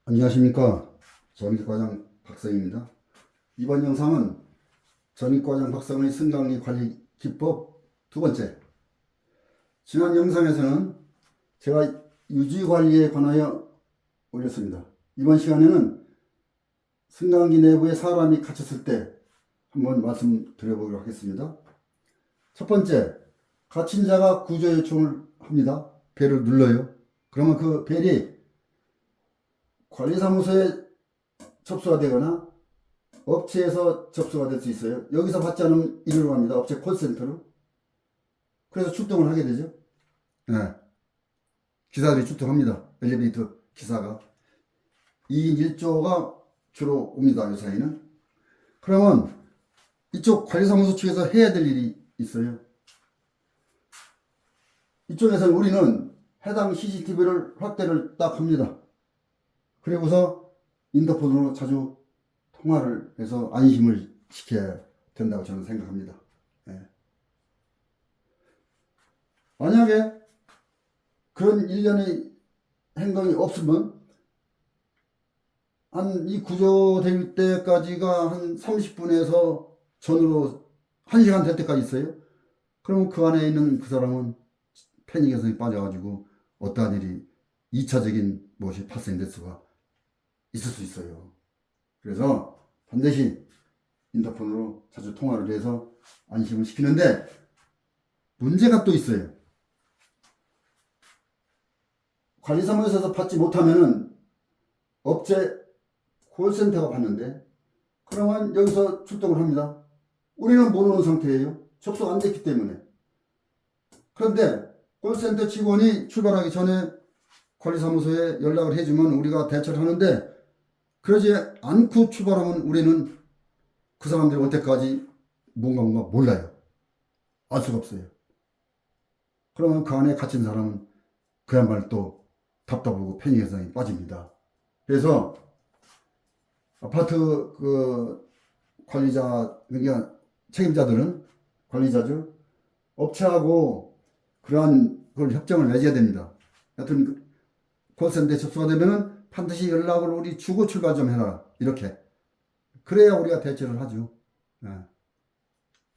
안녕하십니까. 전기과장 박성입니다. 이번 영상은 전기과장 박성의 승강기 관리 기법 두 번째. 지난 영상에서는 제가 유지관리에 관하여 올렸습니다. 이번 시간에는 승강기 내부에 사람이 갇혔을 때 한번 말씀드려보도록 하겠습니다. 첫 번째, 갇힌 자가 구조 요청을 합니다. 벨을 눌러요. 그러면 그 벨이 관리사무소에 접수가 되거나 업체에서 접수가 될 수 있어요. 여기서 받지 않으면 이리로 갑니다. 업체 콜센터로. 그래서 출동을 하게 되죠. 네. 기사들이 출동합니다. 엘리베이터 기사가. 2인 1조가 주로 옵니다. 이 사이는. 그러면 이쪽 관리사무소 측에서 해야 될 일이 있어요. 이쪽에서는 우리는 해당 CCTV를 확대를 딱 합니다. 그리고서 인터폰으로 자주 통화를 해서 안심을 시켜야 된다고 저는 생각합니다. 예. 만약에 그런 일련의 행동이 없으면 한 이 구조될 때까지가 한 30분에서 전후로 1시간 될 때까지 있어요. 그러면 그 안에 있는 그 사람은 패닉에 빠져가지고 어떠한 일이 2차적인 무엇이 발생될 수가 있을 수 있어요. 그래서 반드시 인터폰으로 자주 통화를 해서 안심을 시키는데 문제가 또 있어요. 관리사무소에서 받지 못하면은 업체 콜센터가 받는데 그러면 여기서 출동을 합니다. 우리는 모르는 상태예요. 접수가 안 됐기 때문에. 그런데 콜센터 직원이 출발하기 전에 관리사무소에 연락을 해주면 우리가 대처를 하는데 그러지 않고 출발하면 우리는 그 사람들이 올 때까지 뭔가 몰라요. 알 수가 없어요. 그러면 그 안에 갇힌 사람은 그야말로 또 답답하고 패닉 현상이 빠집니다. 그래서 아파트 그 관리자, 그러니까 책임자들은 관리자죠. 업체하고 그러한 걸 협정을 맺어야 됩니다. 하여튼 콜센터에 접수가 되면은 반드시 연락을 우리 주고 출발 좀 해라. 이렇게. 그래야 우리가 대처를 하죠. 예.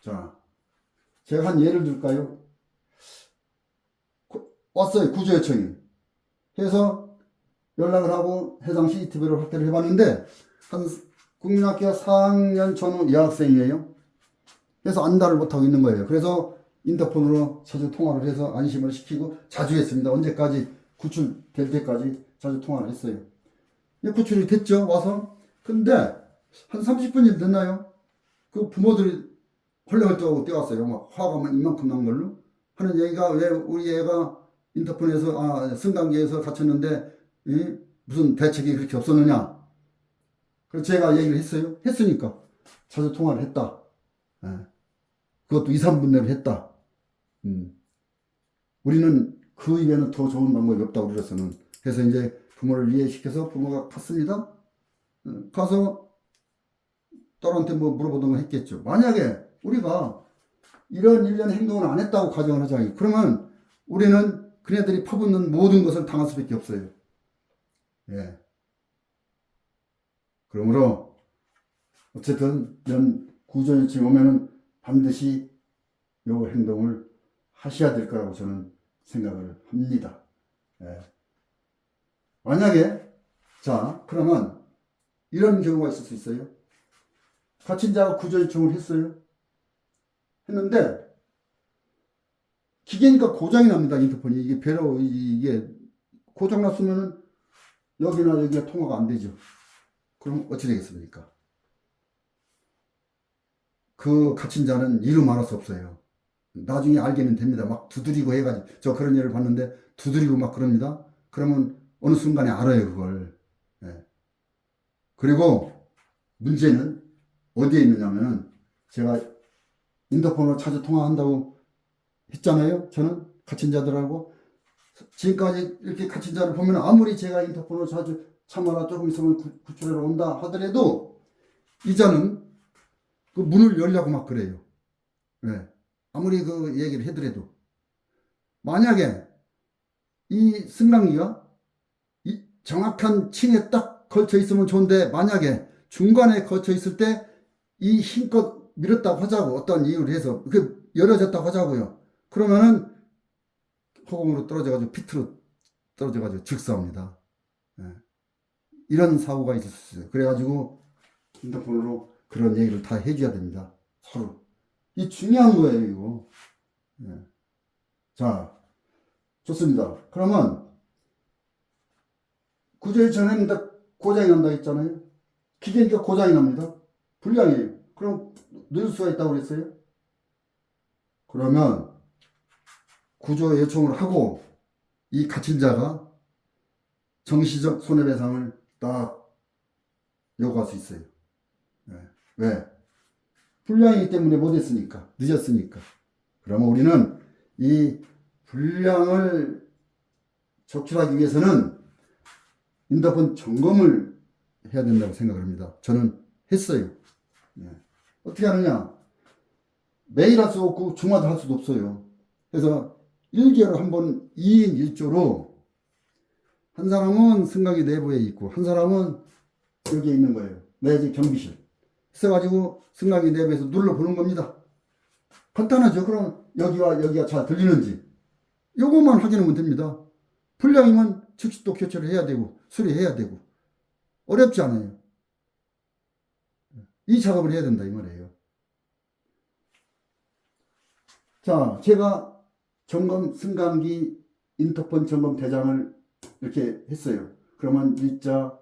자, 제가 한 예를 들까요? 왔어요. 구조 요청이. 해서 연락을 하고 해당 CCTV를 확대를 해봤는데 한 국민학교 4학년 전후 여학생이에요. 그래서 안달을 못하고 있는 거예요. 그래서 인터폰으로 자주 통화를 해서 안심을 시키고 자주 했습니다. 언제까지? 구출될 때까지 자주 통화를 했어요. 구출이 됐죠. 와서. 근데 한 30분이 됐나요? 그 부모들이 헐레헐떡하고 뛰어왔어요. 막 화가 막 이만큼 난 걸로. 하는 얘기가 왜 우리 애가 인터폰에서, 승강기에서 갇혔는데, 무슨 대책이 그렇게 없었느냐. 그래서 제가 얘기를 했어요. 했으니까. 자주 통화를 했다. 예. 그것도 2, 3분 내로 했다. 우리는 그 이외에는 더 좋은 방법이 없다고 그래서는. 그래서 이제 부모를 이해시켜서 부모가 갔습니다. 가서 딸한테 뭐 물어보던 했겠죠. 만약에 우리가 이런 일련 행동을 안 했다고 가정을 하자니 그러면 우리는 그네들이 퍼붓는 모든 것을 당할 수밖에 없어요. 예. 그러므로 어쨌든 이런 구조 요청이 오면은 반드시 이 행동을 하셔야 될 거라고 저는 생각을 합니다. 예. 만약에 자 그러면 이런 경우가 있을 수 있어요. 갇힌 자가 구조 요청을 했어요. 했는데 기계니까 고장이 납니다. 인터폰이 이게 배로 이게 고장 났으면은 여기나 여기가 통화가 안 되죠. 그럼 어찌 되겠습니까? 그 갇힌 자는 이루 말할 수 없어요. 나중에 알게는 됩니다. 막 두드리고 해가지고 저 그런 예를 봤는데 두드리고 막 그럽니다. 그러면 어느 순간에 알아요 그걸. 예. 그리고 문제는 어디에 있느냐면은 제가 인터폰으로 자주 통화한다고 했잖아요. 저는 갇힌 자들하고 지금까지 이렇게 갇힌 자를 보면 아무리 제가 인터폰으로 자주 참아라 조금 있으면 구출하러 온다 하더라도 이 자는 그 문을 열려고 막 그래요. 네. 아무리 그 얘기를 해더라도 만약에 이 승강기가 이 정확한 층에 딱 걸쳐 있으면 좋은데 만약에 중간에 걸쳐 있을 때 이 힘껏 밀었다고 하자고 어떤 이유를 해서 그 열어졌다고 하자고요. 그러면은 허공으로 떨어져가지고 피트로 떨어져가지고 즉사합니다. 예. 이런 사고가 있을 수 있어요. 그래가지고 핸드폰으로 그런 얘기를 다 해줘야 됩니다. 서로. 이 중요한 거예요, 이거. 예. 자, 좋습니다. 그러면 구조의 전에는 고장이 난다 했잖아요. 기계니까 고장이 납니다. 불량이에요. 그럼 늘 수가 있다고 그랬어요. 그러면 구조 요청을 하고 이 가친자가 정시적 손해배상을 딱 요구할 수 있어요. 네. 왜? 불량이기 때문에 못했으니까, 늦었으니까. 그러면 우리는 이 불량을 적출하기 위해서는 인터폰 점검을 해야 된다고 생각을 합니다. 저는 했어요. 네. 어떻게 하느냐? 매일 할 수 없고 주마다 할 수도 없어요. 그래서 1개월에 한 번 2인 1조로 한 사람은 승강기 내부에 있고 한 사람은 여기에 있는 거예요. 내지 경비실. 있어가지고 승강기 내부에서 눌러보는 겁니다. 간단하죠. 그럼 여기와 여기가 잘 들리는지 요것만 확인하면 됩니다. 불량이면 즉시 또 교체를 해야 되고 수리해야 되고 어렵지 않아요. 이 작업을 해야 된다 이 말이에요. 자, 제가 점검 승강기 인터폰 점검 대장을 이렇게 했어요. 그러면 일자,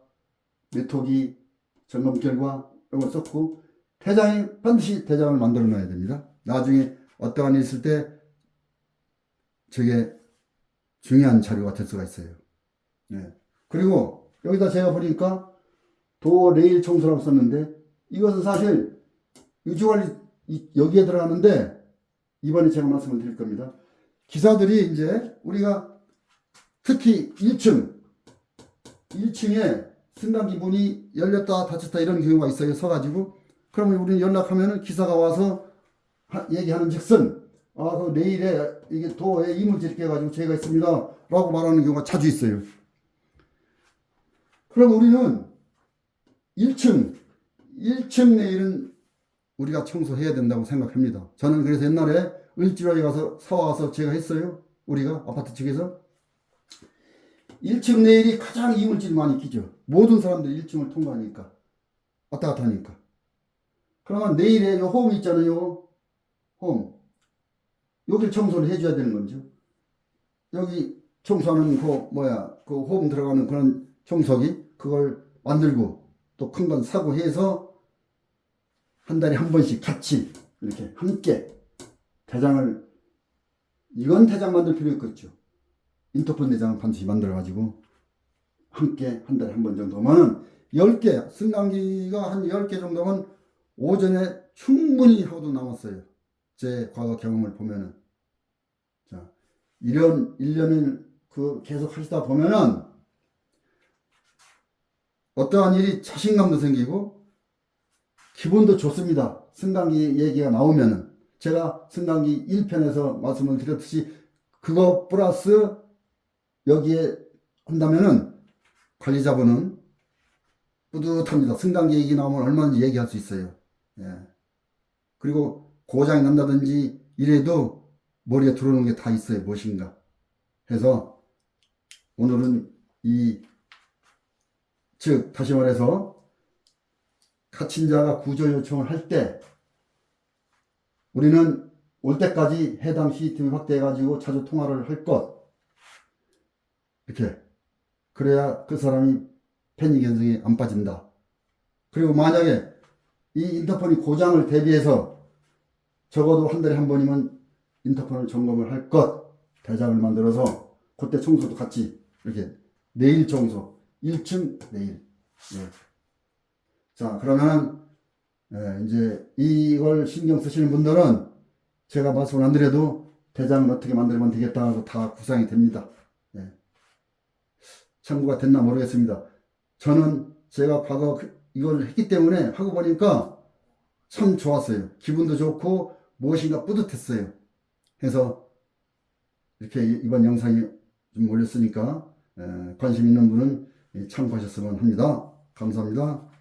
메토기, 점검 결과 이런 걸 썼고 대장이 반드시 대장을 만들어 놔야 됩니다. 나중에 어떠한 일 있을 때 저게 중요한 자료가 될 수가 있어요. 네. 그리고 여기다 제가 보니까 도어 레일 청소라고 썼는데 이것은 사실 유지관리 여기에 들어가는데 이번에 제가 말씀을 드릴 겁니다. 기사들이 이제 우리가 특히 1층에 승강기 문이 열렸다 닫혔다 이런 경우가 있어요. 서가지고 그러면 우리는 연락하면은 기사가 와서 얘기하는 즉슨 그 내일에 이게 도어에 이물질 이렇게 해가지고 죄가 있습니다 라고 말하는 경우가 자주 있어요. 그럼 우리는 1층 내일은 우리가 청소해야 된다고 생각합니다. 저는 그래서 옛날에 을지로에 가서 사와서 제가 했어요. 우리가 아파트 측에서 1층 내일이 가장 이물질이 많이 끼죠. 모든 사람들이 1층을 통과하니까 왔다 갔다 하니까. 그러면 내일에 요 홈 있잖아요. 홈 여기를 청소를 해줘야 되는 거죠. 여기 청소하는 그 홈 들어가는 그런 청소기 그걸 만들고 또 큰 건 사고 해서 한 달에 한 번씩 같이 이렇게 함께 대장을 이건 대장 만들 필요 있겠죠. 인터폰 대장을 반드시 만들어 가지고 함께 한 달에 한 번 정도면은 10개 승강기가 한 10개 정도면 오전에 충분히 하고도 남았어요. 제 과거 경험을 보면은 자 이런 1년을 계속 하시다 보면은 어떠한 일이 자신감도 생기고 기분도 좋습니다. 승강기 얘기가 나오면은 제가 승강기 1편에서 말씀을 드렸듯이 그거 플러스 여기에 한다면은 관리자분은 뿌듯합니다. 승강기 얘기 나오면 얼마든지 얘기할 수 있어요. 예. 그리고 고장이 난다든지 이래도 머리에 들어오는 게 다 있어요. 무엇인가 해서 오늘은 즉 다시 말해서 가친자가 구조 요청을 할 때 우리는 올 때까지 해당 CCTV 확대해 가지고 자주 통화를 할 것 이렇게 그래야 그 사람이 패닉 현상에 안 빠진다. 그리고 만약에 이 인터폰이 고장을 대비해서 적어도 한 달에 한 번이면 인터폰을 점검을 할 것 대장을 만들어서 그때 청소도 같이 이렇게 내일 청소 1층 내일 예. 자 그러면 이제 이걸 신경 쓰시는 분들은 제가 말씀을 안 드려도 대장을 어떻게 만들면 되겠다 하고 다 구상이 됩니다. 예. 참고가 됐나 모르겠습니다. 저는 제가 과거 이걸 했기 때문에 하고 보니까 참 좋았어요. 기분도 좋고 무엇인가 뿌듯했어요. 그래서 이렇게 이번 영상이 좀 올렸으니까 관심 있는 분은 참고하셨으면 합니다. 감사합니다.